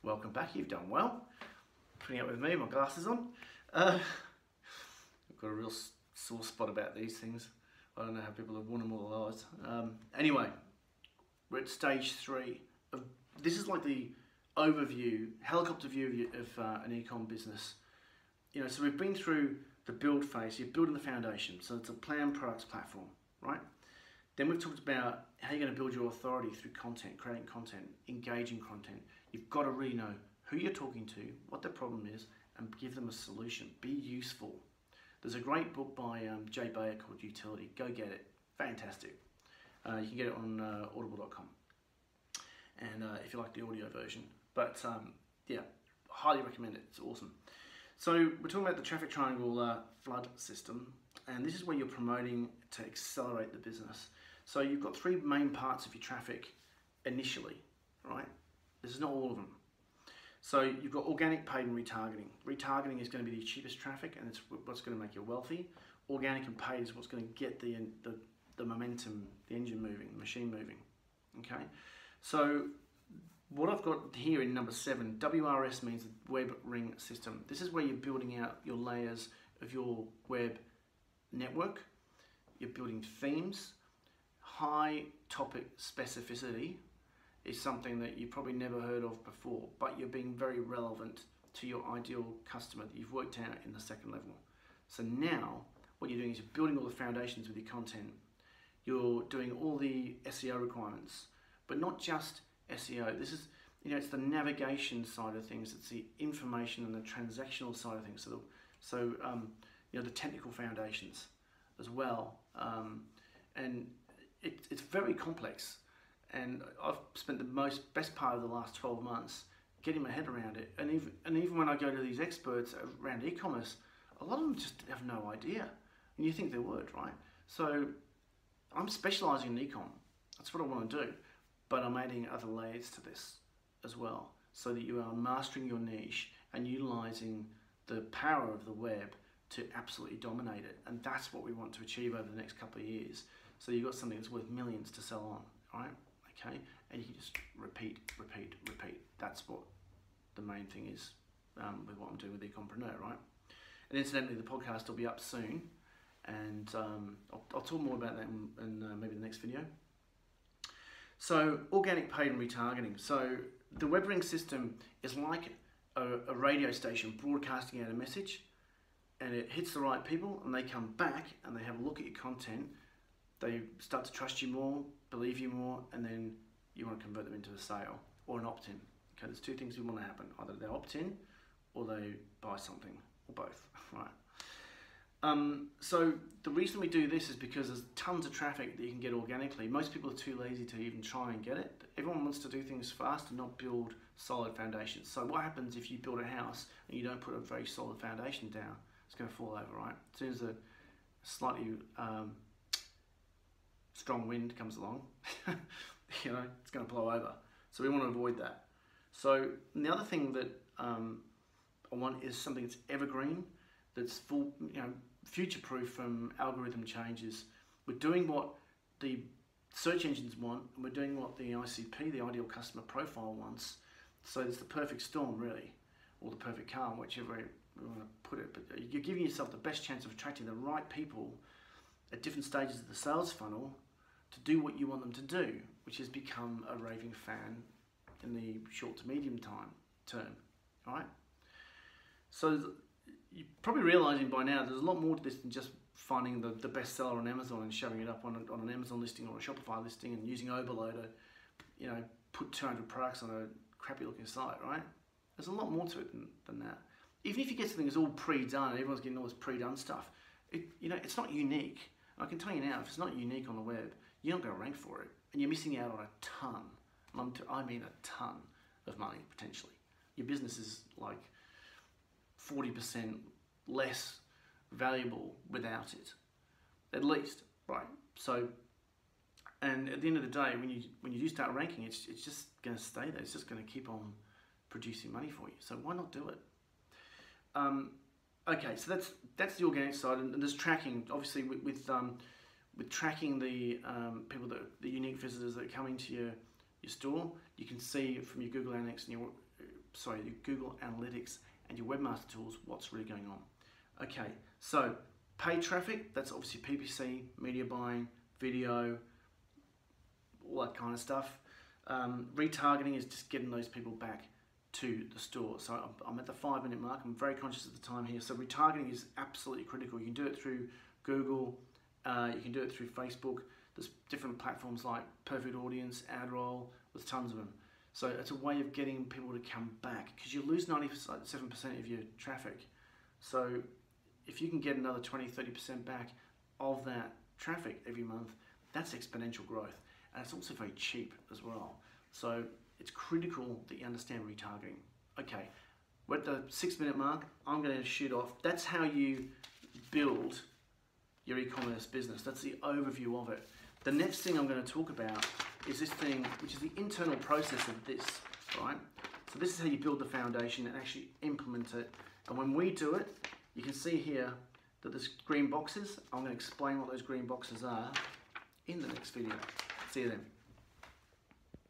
welcome back. You've done well. Putting up with me, my glasses on. I've got a real sore spot about these things. I don't know how people have worn them all their lives. Anyway, we're at stage 3. This is like the overview, helicopter view of an e-com business. You know, so we've been through the build phase. You're building the foundation, so it's a planned products platform, right? Then we've talked about how you're going to build your authority through content, creating content, engaging content. You've got to really know who you're talking to, what their problem is, and give them a solution. Be useful. There's a great book by Jay Bayer called Utility. Go get it. Fantastic. You can get it on audible.com. And if you like the audio version. But yeah, highly recommend it. It's awesome. So we're talking about the traffic triangle flood system. And this is where you're promoting to accelerate the business. So you've got 3 main parts of your traffic initially, right? This is not all of them. So you've got organic, paid, and retargeting. Retargeting is going to be the cheapest traffic, and it's what's going to make you wealthy. Organic and paid is what's going to get the momentum, the engine moving, the machine moving. Okay. So what I've got here in number 7, WRS means web ring system. This is where you're building out your layers of your web network. You're building themes. High topic specificity is something that you probably never heard of before, but you're being very relevant to your ideal customer that you've worked out in the 2nd level. So now what you're doing is you're building all the foundations with your content. You're doing all the SEO requirements, but not just SEO. This is, you know, it's the navigation side of things. It's the information and the transactional side of things. So you know, the technical foundations as well. And it's very complex. And I've spent the best part of the last 12 months getting my head around it. And even when I go to these experts around e-commerce, a lot of them just have no idea. And you think they would, right? So I'm specialising in e-com. That's what I want to do. But I'm adding other layers to this as well, so that you are mastering your niche and utilising the power of the web to absolutely dominate it. And that's what we want to achieve over the next couple of years. So you've got something that's worth millions to sell on, right? Okay, and you can just repeat. That's what the main thing is with what I'm doing with Ecompreneur, right? And incidentally, the podcast will be up soon, and I'll talk more about that in maybe the next video. So organic, paid, and retargeting. So the web ring system is like a radio station broadcasting out a message, and it hits the right people, and they come back and they have a look at your content. They start to trust you more, believe you more, and then you want to convert them into a sale or an opt-in. Okay, there's 2 things you want to happen. Either they opt in or they buy something, or both, right? So the reason we do this is because there's tons of traffic that you can get organically. Most people are too lazy to even try and get it. Everyone wants to do things fast and not build solid foundations. So what happens if you build a house and you don't put a very solid foundation down? It's going to fall over, right? As soon as a slightly strong wind comes along, you know, it's going to blow over. So we want to avoid that. So the other thing that I want is something that's evergreen, that's full, you know, future-proof from algorithm changes. We're doing what the search engines want, and we're doing what the ICP, the ideal customer profile, wants. So it's the perfect storm, really, or the perfect calm, whichever way we want to put it. But you're giving yourself the best chance of attracting the right people at different stages of the sales funnel to do what you want them to do, which is become a raving fan in the short to medium term, all right? So you're probably realizing by now there's a lot more to this than just finding the best seller on Amazon and shoving it up on an Amazon listing or a Shopify listing and using Oberlo to, you know, put 200 products on a crappy looking site, right? There's a lot more to it than that. Even if you get something that's all pre-done and everyone's getting all this pre-done stuff, you know, it's not unique. I can tell you now, if it's not unique on the web, you're not going to rank for it, and you're missing out on a ton, I mean a ton of money, potentially. Your business is like 40% less valuable without it, at least, right? So, and at the end of the day, when you do start ranking, it's just going to stay there. It's just going to keep on producing money for you. So why not do it? Okay, so that's the organic side, and there's tracking, obviously, with tracking the people the unique visitors that are coming to your store. You can see from your Google Analytics and your your Google Analytics and your Webmaster Tools, what's really going on. Okay, so paid traffic, that's obviously PPC, media buying, video, all that kind of stuff. Retargeting is just getting those people back to the store. So I'm at the 5-minute mark. I'm very conscious of the time here. So retargeting is absolutely critical. You can do it through Google, you can do it through Facebook. There's different platforms like Perfect Audience, AdRoll, there's tons of them. So it's a way of getting people to come back, because you lose 97% of your traffic. So if you can get another 20-30% back of that traffic every month, that's exponential growth. And it's also very cheap as well. So it's critical that you understand retargeting. Okay, we're at the 6-minute mark. I'm going to shoot off. That's how you build your e-commerce business. That's the overview of it. The next thing I'm going to talk about is this thing, which is the internal process of this, right? So this is how you build the foundation and actually implement it. And when we do it, you can see here that there's green boxes. I'm going to explain what those green boxes are in the next video. See you then.